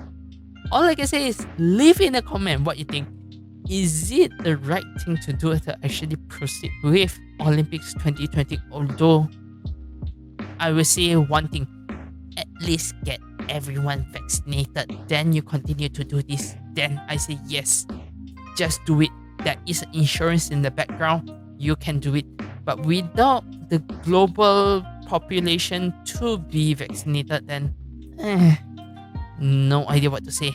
S1: all I can say is leave in a comment what you think. Is it the right thing to do to actually proceed with Olympics 2020? Although, I will say one thing, at least get everyone vaccinated, then you continue to do this. Then I say yes, just do it. There is insurance in the background, you can do it. But without the global population to be vaccinated, then no idea what to say.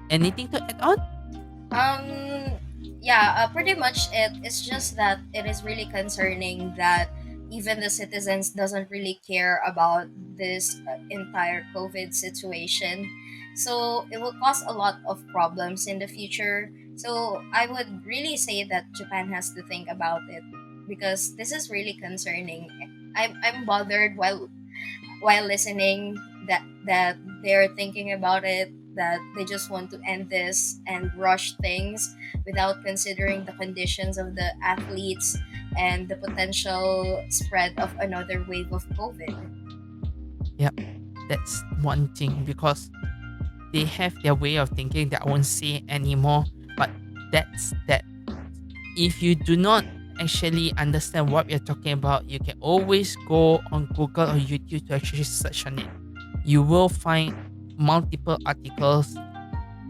S1: Anything to add on?
S2: Yeah, pretty much it's just that it is really concerning that even the citizens doesn't really care about this entire COVID situation. So it will cause a lot of problems in the future. So I would really say that Japan has to think about it because this is really concerning. I'm bothered while listening that they're thinking about it, that they just want to end this and rush things without considering the conditions of the athletes and the potential spread of another wave of COVID.
S1: Yep, that's one thing because they have their way of thinking that I won't say anymore, but that's that. If you do not actually understand what we're talking about, you can always go on Google or YouTube to actually search on it. You will find multiple articles,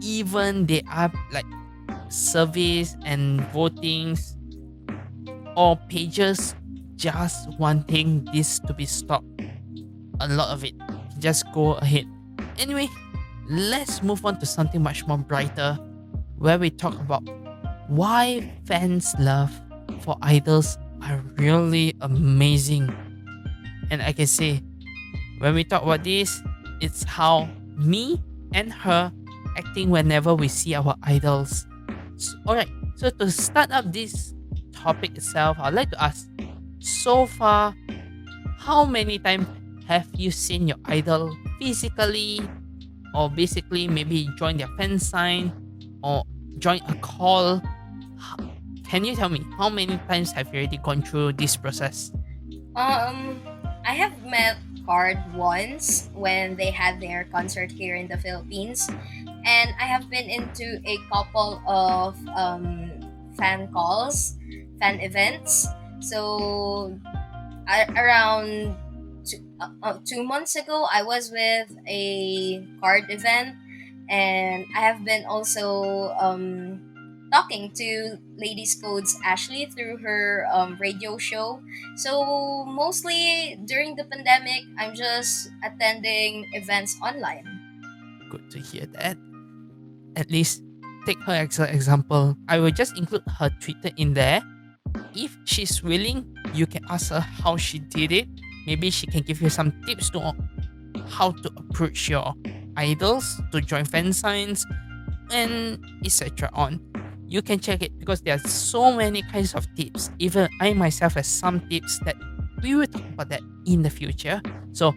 S1: even they are like surveys and votings or pages just wanting this to be stopped. A lot of it. Just go ahead. Anyway, let's move on to something much more brighter where we talk about why fans' love for idols are really amazing. And I can say, when we talk about this, it's how me and her acting whenever we see our idols. Alright, so to start up this topic itself, I'd like to ask, so far, how many times have you seen your idol physically, or basically maybe join their fan sign or join a call? Can you tell me how many times have you already gone through this process?
S2: Um, I have met Card once when they had their concert here in the Philippines, and I have been into a couple of fan calls, fan events. So around 2 months ago, I was with a card event, and I have been also talking to Ladies Code's Ashley through her radio show. So mostly during the pandemic, I'm just attending events online.
S1: Good to hear that. At least take her as an example. I will just include her Twitter in there. If she's willing, you can ask her how she did it. Maybe she can give you some tips to how to approach your idols to join fan signs and etc. on. You can check it because there are so many kinds of tips. Even I myself have some tips that we will talk about that in the future. So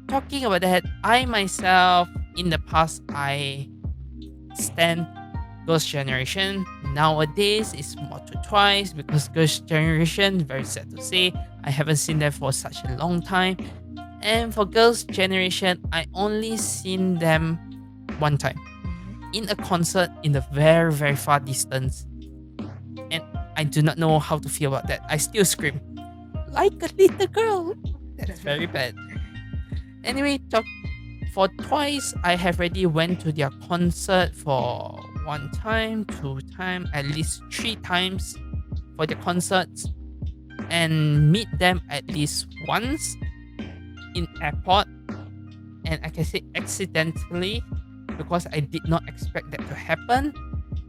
S1: talking about that, I myself in the past I stand Girls' Generation. Nowadays it's more to Twice because Girls' Generation, very sad to say, I haven't seen them for such a long time. And for Girls' Generation, I only seen them one time in a concert in the very, very far distance. And I do not know how to feel about that. I still scream, like a little girl. That's very bad. Anyway, for Twice, I have already went to their concert for one time, two time, at least three times for the concerts, and meet them at least once in airport, and I can say accidentally because I did not expect that to happen.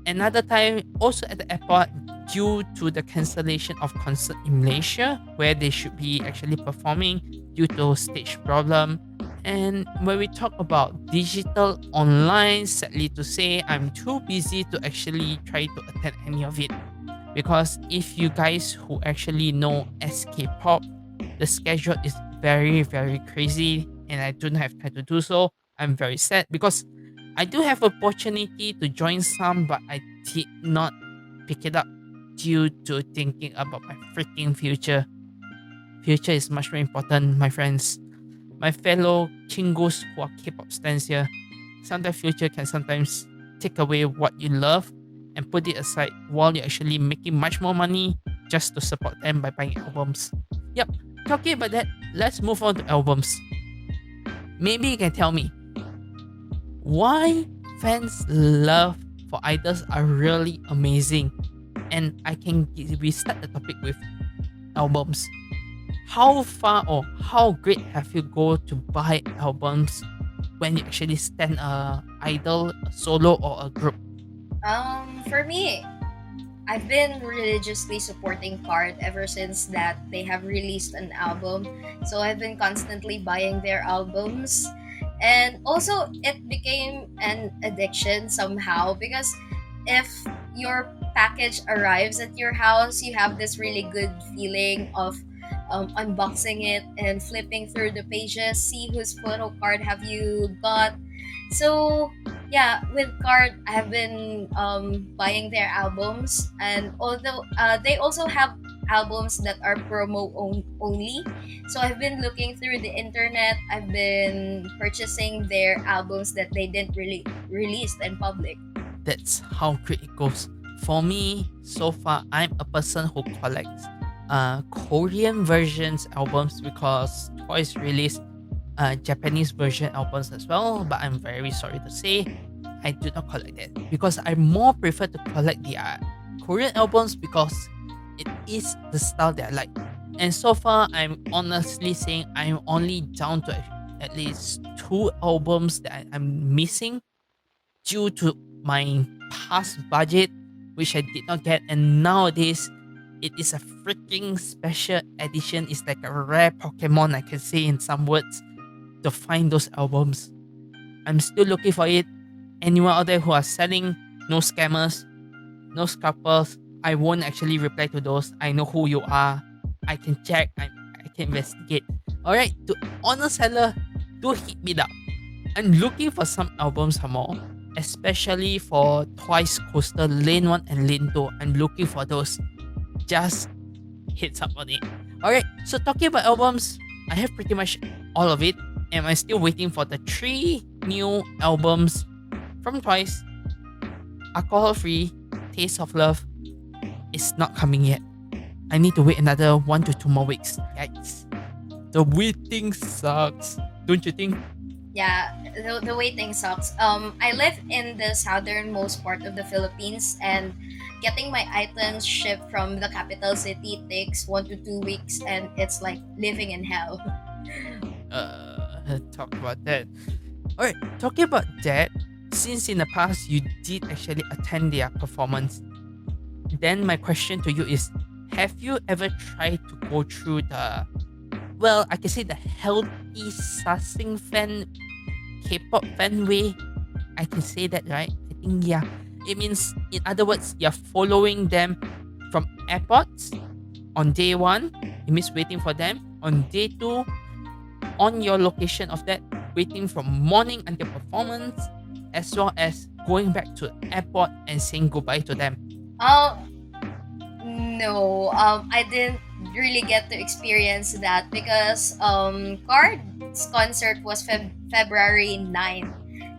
S1: Another time also at the airport due to the cancellation of concert in Malaysia where they should be actually performing due to stage problem. And when we talk about digital online, sadly to say, I'm too busy to actually try to attend any of it. Because if you guys who actually know SK Pop, the schedule is very, very crazy and I don't have time to do so. I'm very sad because I do have opportunity to join some, but I did not pick it up due to thinking about my freaking future. Future is much more important, my friends. My fellow chingos who are K-pop stans here. Sometimes future can sometimes take away what you love and put it aside while you're actually making much more money just to support them by buying albums. Yep, talking about that, let's move on to albums. Maybe you can tell me why fans' love for idols are really amazing. And we start the topic with albums. How far or how great have you go to buy albums when you actually stand a idol, a solo or a group?
S2: For me, I've been religiously supporting Card ever since that they have released an album. So I've been constantly buying their albums. And also, it became an addiction somehow because if your package arrives at your house, you have this really good feeling of unboxing it and flipping through the pages, see whose photo card have you got. So yeah, with Card, I have been buying their albums, and although they also have albums that are only, so I've been looking through the internet. I've been purchasing their albums that they didn't really release in public.
S1: That's how great it goes. For me, so far, I'm a person who collects Korean versions albums because Twice released Japanese version albums as well. But I'm very sorry to say, I do not collect that because I more prefer to collect the Korean albums because it is the style that I like. And so far, I'm honestly saying I'm only down to at least 2 albums that I'm missing due to my past budget, which I did not get. And nowadays, it is a freaking special edition. It's like a rare Pokemon, I can say in some words, to find those albums. I'm still looking for it. Anyone out there who are selling, no scammers, no scalpers, I won't actually reply to those. I know who you are. I can check. I can investigate. Alright, to honest seller, do hit me up. I'm looking for some albums some more, especially for Twice Coaster Lane 1 and Lane 2. I'm looking for those. Just hit up on it. Alright, so talking about albums, I have pretty much all of it. And I'm still waiting for the 3 new albums from Twice. Alcohol Free, Taste of Love is not coming yet. I need to wait another 1 to 2 more weeks. Yikes. The waiting sucks. Don't you think?
S2: Yeah, the waiting sucks. I live in the southernmost part of the Philippines, and getting my items shipped from the capital city takes 1 to 2 weeks, and it's like living in hell.
S1: Talk about that. Alright, talking about that, since in the past you did actually attend their performance, then my question to you is, have you ever tried to go through the, well, I can say the healthy sussing fan, K-pop fan way? I can say that, right? I think, yeah. It means, in other words, you're following them from airports on day 1. It means waiting for them. On day 2, on your location of that, waiting from morning until performance, as well as going back to the airport and saying goodbye to them.
S2: No, I didn't really get to experience that because Card's concert was February 9th,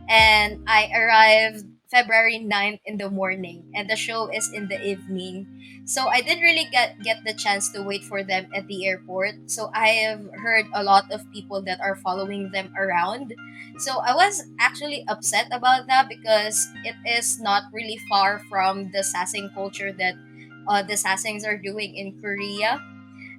S2: and I arrived February 9th in the morning, and the show is in the evening. So I didn't really get the chance to wait for them at the airport. So I have heard a lot of people that are following them around. So I was actually upset about that because it is not really far from the sassing culture that the sassings are doing in Korea.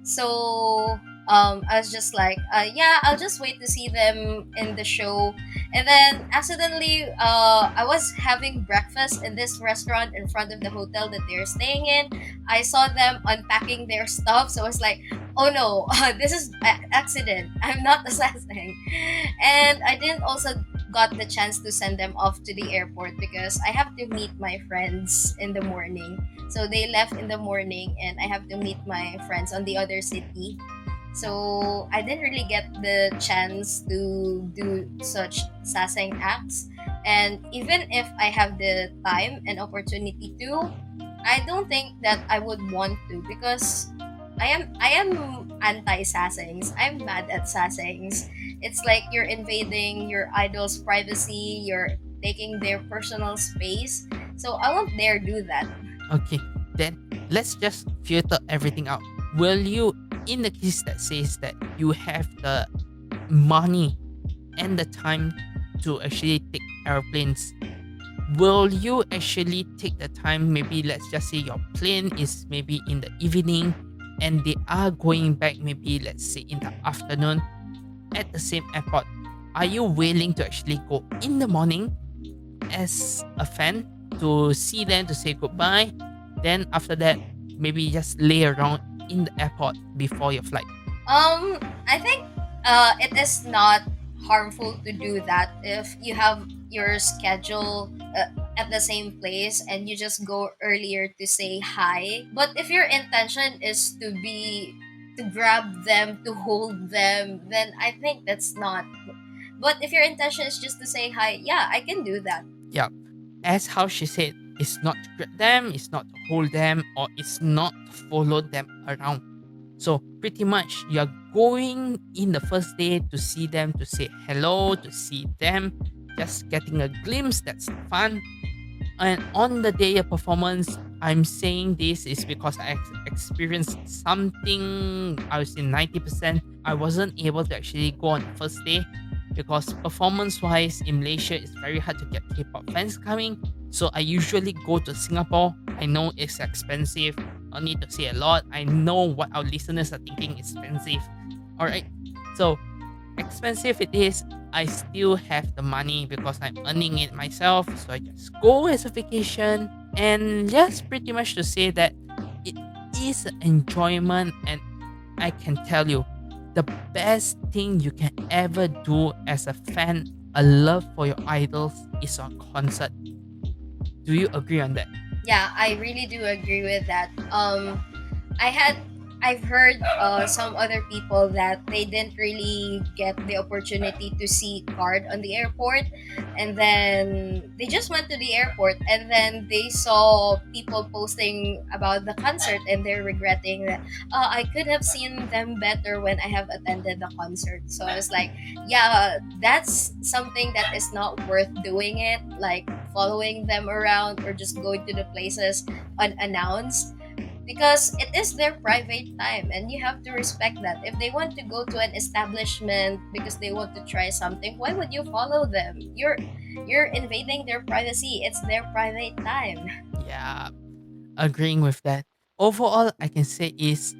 S2: So I was just like, yeah, I'll just wait to see them in the show. And then accidentally, I was having breakfast in this restaurant in front of the hotel that they're staying in. I saw them unpacking their stuff, so I was like, oh no, this is accident. I'm not assessing. And I didn't also got the chance to send them off to the airport because I have to meet my friends in the morning. So they left in the morning, and I have to meet my friends on the other city. So I didn't really get the chance to do such sassing acts. And even if I have the time and opportunity to, I don't think that I would want to because I am anti sassings. I'm mad at sassings. It's like you're invading your idol's privacy, you're taking their personal space. So I won't dare do that.
S1: Okay, then let's just filter everything out. Will you, in the case that says that you have the money and the time to actually take airplanes, will you actually take the time? Maybe let's just say your plane is maybe in the evening and they are going back maybe let's say in the afternoon at the same airport. Are you willing to actually go in the morning as a fan to see them, to say goodbye, Then after that, maybe just lay around in the airport before your flight.
S2: I think it is not harmful to do that if you have your schedule at the same place and you just go earlier to say hi. But if your intention is to grab them, to hold them, then I think that's not. But if your intention is just to say hi, yeah, I can do that.
S1: Yeah, as how she said, it's not to grab them, it's not to hold them, or it's not to follow them around. So pretty much you're going in the first day to see them, to say hello, to see them, just getting a glimpse, that's fun. And on the day of performance, I'm saying this is because I experienced something, I would say 90%. I wasn't able to actually go on the first day because performance wise in Malaysia, it's very hard to get K-pop fans coming. So I usually go to Singapore. I know it's expensive. I need to say a lot. I know what our listeners are thinking is expensive. Alright. So expensive it is, I still have the money because I'm earning it myself. So I just go as a vacation, and just pretty much to say that it is an enjoyment, and I can tell you the best thing you can ever do as a fan, a love for your idols, is a concert. Do you agree on that?
S2: Yeah, I really do agree with that. I had I've heard some other people that they didn't really get the opportunity to see Card on the airport, and then they just went to the airport, and then they saw people posting about the concert, and they're regretting that I could have seen them better when I have attended the concert. So I was like, yeah, that's something that is not worth doing it, like following them around or just going to the places unannounced, because it is their private time and you have to respect that. If they want to go to an establishment because they want to try something, why would you follow them? You're invading their privacy. It's their private time.
S1: Yeah, agreeing with that. Overall, I can say is,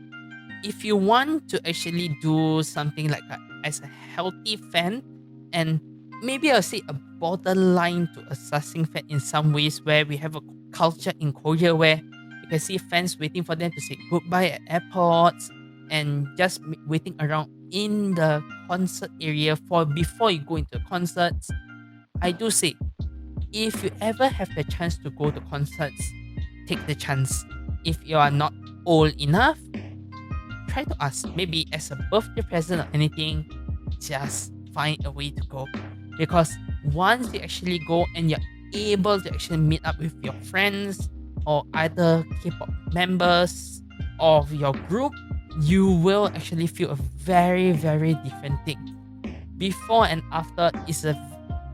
S1: if you want to actually do something like as a healthy fan, and maybe I'll say a borderline to assessing fan in some ways, where we have a culture in Korea where you can see fans waiting for them to say goodbye at airports, and just waiting around in the concert area for before you go into concerts. I do say, if you ever have the chance to go to concerts, take the chance. If you are not old enough, try to ask. Maybe as a birthday present or anything, just find a way to go. Because once you actually go and you're able to actually meet up with your friends or other K-pop members of your group, you will actually feel a very, very different thing. Before and after is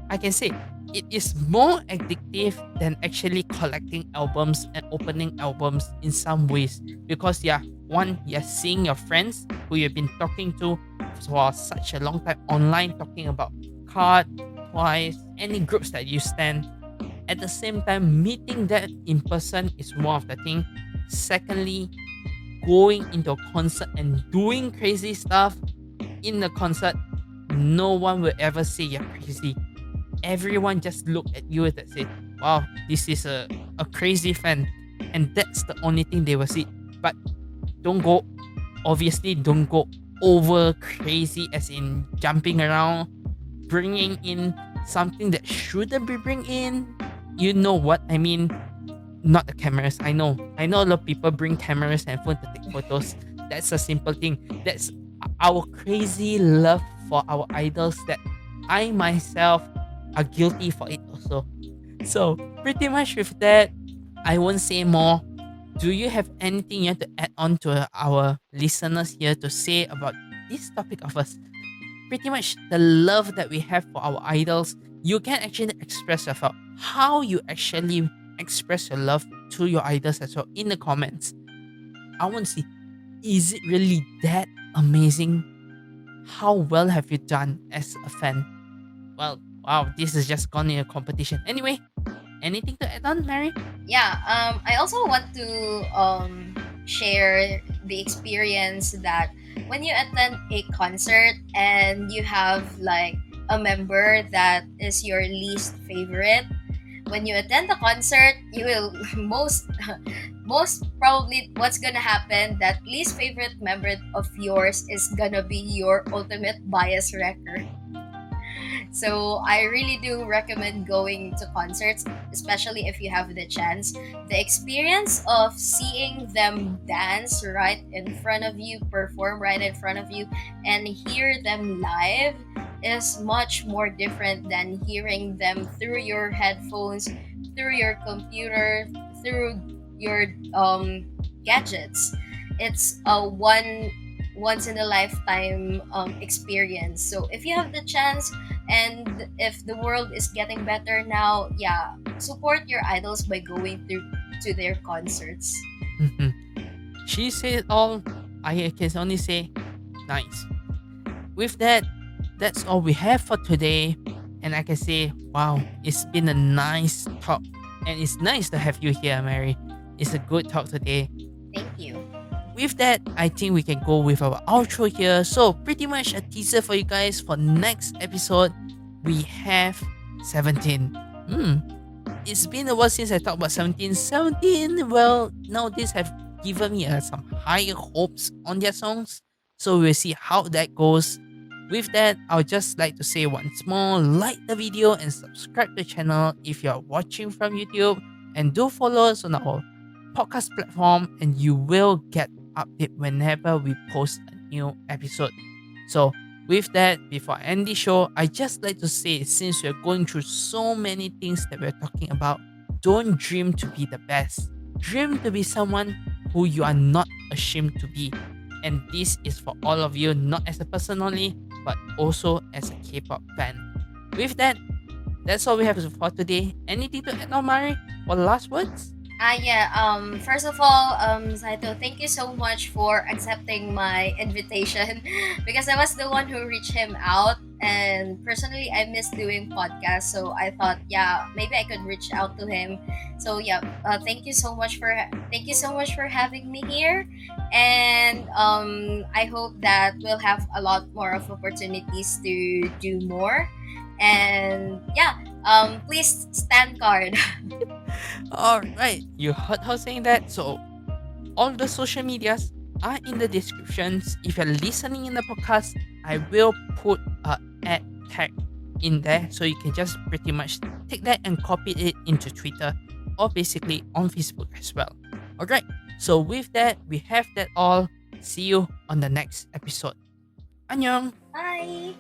S1: I can say, it is more addictive than actually collecting albums and opening albums in some ways. Because yeah, one, you're seeing your friends who you've been talking to for such a long time online, talking about Card, Twice, any groups that you stand. At the same time, meeting that in person is one of the thing. Secondly, going into a concert and doing crazy stuff in the concert, no one will ever say you're crazy. Everyone just look at you and say, wow, this is a crazy fan. And that's the only thing they will see. But don't go, obviously, don't go over crazy, as in jumping around, bringing in something that shouldn't be bring in. You know what I mean? Not the cameras. I know a lot of people bring cameras and phone to take photos. That's a simple thing. That's our crazy love for our idols that I myself are guilty for it also. So pretty much with that, I won't say more. Do you have anything you want to add on to our listeners here to say about this topic of us? Pretty much the love that we have for our idols. You can actually express yourself. How you actually express your love to your idols as well in the comments. I want to see, is it really that amazing? How well have you done as a fan? Well, wow, this is just gone in a competition. Anyway, anything to add on, Mary?
S2: Yeah, I also want to share the experience that when you attend a concert and you have like a member that is your least favorite, when you attend the concert, you will most most probably what's gonna happen, that least favorite member of yours is gonna be your ultimate bias wrecker. So I really do recommend going to concerts, especially if you have the chance. The experience of seeing them dance right in front of you, perform right in front of you, and hear them live is much more different than hearing them through your headphones, through your computer, through your gadgets. It's a once in a lifetime experience. So if you have the chance, and if the world is getting better now, yeah, support your idols by going through to their concerts.
S1: Mhm. She said it all. I can only say nice. With that, that's all we have for today. And I can say, wow, it's been a nice talk. And it's nice to have you here, Mary. It's a good talk today.
S2: Thank you.
S1: With that, I think we can go with our outro here. So, pretty much a teaser for you guys for next episode. We have 17. It's been a while since I talked about 17. 17, well, now this have given me some higher hopes on their songs. So, we'll see how that goes. With that, I would just like to say once more, like the video and subscribe to the channel if you're watching from YouTube. And do follow us on our podcast platform, and you will get update whenever we post a new episode. So with that, before I end the show, I just like to say, since we're going through so many things that we're talking about, don't dream to be the best. Dream to be someone who you are not ashamed to be. And this is for all of you, not as a person only, but also as a K-pop fan. With that, that's all we have for today. Anything to add on, Mari? For the last words?
S2: Yeah. First of all, Saito, thank you so much for accepting my invitation because I was the one who reached him out, and personally, I miss doing podcasts. So I thought, yeah, maybe I could reach out to him. So yeah, thank you so much for having me here, and I hope that we'll have a lot more of opportunities to do more. And yeah, please stand guard.
S1: Alright, you heard her saying that. So, all the social medias are in the descriptions. If you're listening in the podcast, I will put a ad tag in there, so you can just pretty much take that and copy it into Twitter or basically on Facebook as well. Alright, so with that, we have that all. See you on the next episode. Annyeong!
S2: Bye.